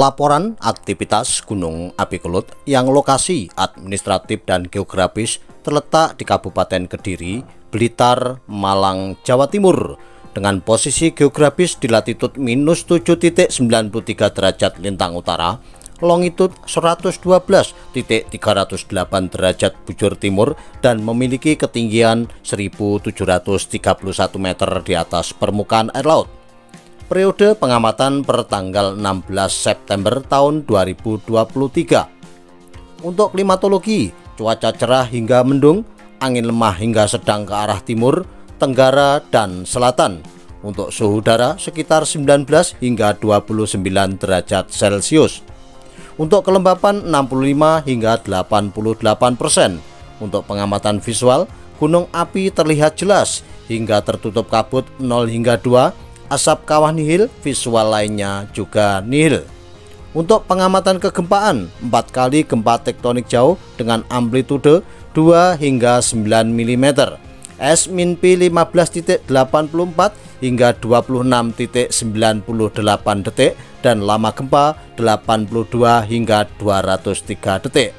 Laporan aktivitas Gunung Api Kelut yang lokasi administratif dan geografis terletak di Kabupaten Kediri, Blitar, Malang, Jawa Timur dengan posisi geografis di latitud -7.93 derajat lintang utara, longitud 112.308 derajat bujur timur dan memiliki ketinggian 1.731 meter di atas permukaan air laut. Periode pengamatan per tanggal 16 September tahun 2023. Untuk klimatologi, cuaca cerah hingga mendung, angin lemah hingga sedang ke arah timur, tenggara, dan selatan. Untuk suhu udara sekitar 19 hingga 29 derajat Celcius. Untuk kelembapan 65 hingga 88%. Untuk pengamatan visual, gunung api terlihat jelas hingga tertutup kabut 0 hingga 2. Asap kawah nihil, visual lainnya juga nihil. Untuk pengamatan kegempaan, 4 kali gempa tektonik jauh dengan amplitude 2 hingga 9 mm. S-P 15.84 hingga 26.98 detik dan lama gempa 82 hingga 203 detik.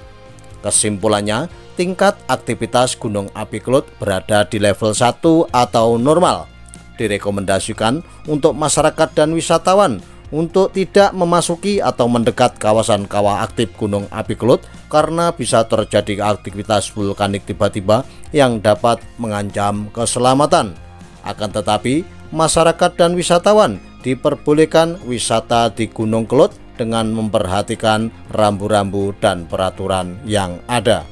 Kesimpulannya, tingkat aktivitas Gunung Api Kelut berada di level 1 atau normal. Direkomendasikan untuk masyarakat dan wisatawan untuk tidak memasuki atau mendekat kawasan kawah aktif Gunung Api Kelut karena bisa terjadi aktivitas vulkanik tiba-tiba yang dapat mengancam keselamatan. Akan tetapi, masyarakat dan wisatawan diperbolehkan wisata di Gunung Kelut dengan memperhatikan rambu-rambu dan peraturan yang ada.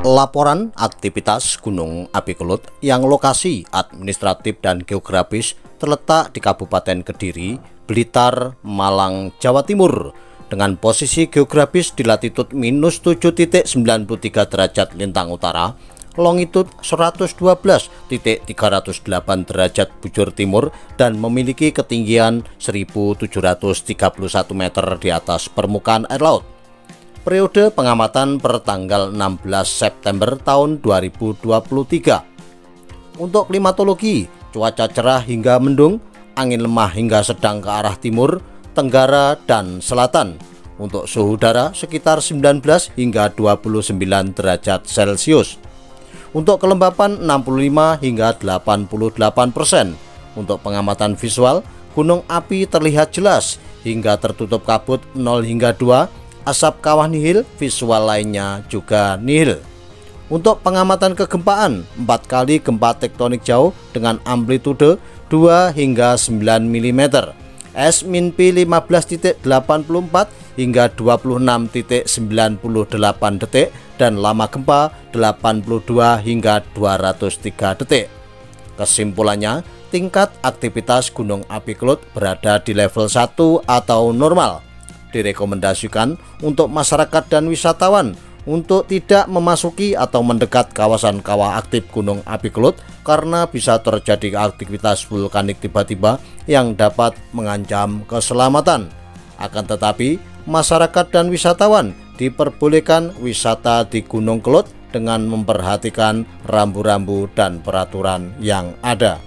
Laporan aktivitas Gunung Api Kelut yang lokasi administratif dan geografis terletak di Kabupaten Kediri, Blitar, Malang, Jawa Timur dengan posisi geografis di latitud -7.93 derajat lintang utara, longitud 112.308 derajat bujur timur dan memiliki ketinggian 1.731 meter di atas permukaan air laut. Periode pengamatan per tanggal 16 September tahun 2023. Untuk klimatologi, cuaca cerah hingga mendung, angin lemah hingga sedang ke arah timur, tenggara, dan selatan. Untuk suhu udara sekitar 19 hingga 29 derajat Celcius. Untuk kelembapan 65 hingga 88%. Untuk pengamatan visual, gunung api terlihat jelas hingga tertutup kabut 0 hingga 2. Asap kawah nihil, visual lainnya juga nihil. Untuk pengamatan kegempaan, 4 kali gempa tektonik jauh dengan amplitude 2 hingga 9 mm. S-P 15.84 hingga 26.98 detik dan lama gempa 82 hingga 203 detik. Kesimpulannya, tingkat aktivitas Gunung Api Kelut berada di level 1 atau normal. Direkomendasikan untuk masyarakat dan wisatawan untuk tidak memasuki atau mendekat kawasan kawah aktif Gunung Api Kelut karena bisa terjadi aktivitas vulkanik tiba-tiba yang dapat mengancam keselamatan. Akan tetapi, masyarakat dan wisatawan diperbolehkan wisata di Gunung Kelut dengan memperhatikan rambu-rambu dan peraturan yang ada.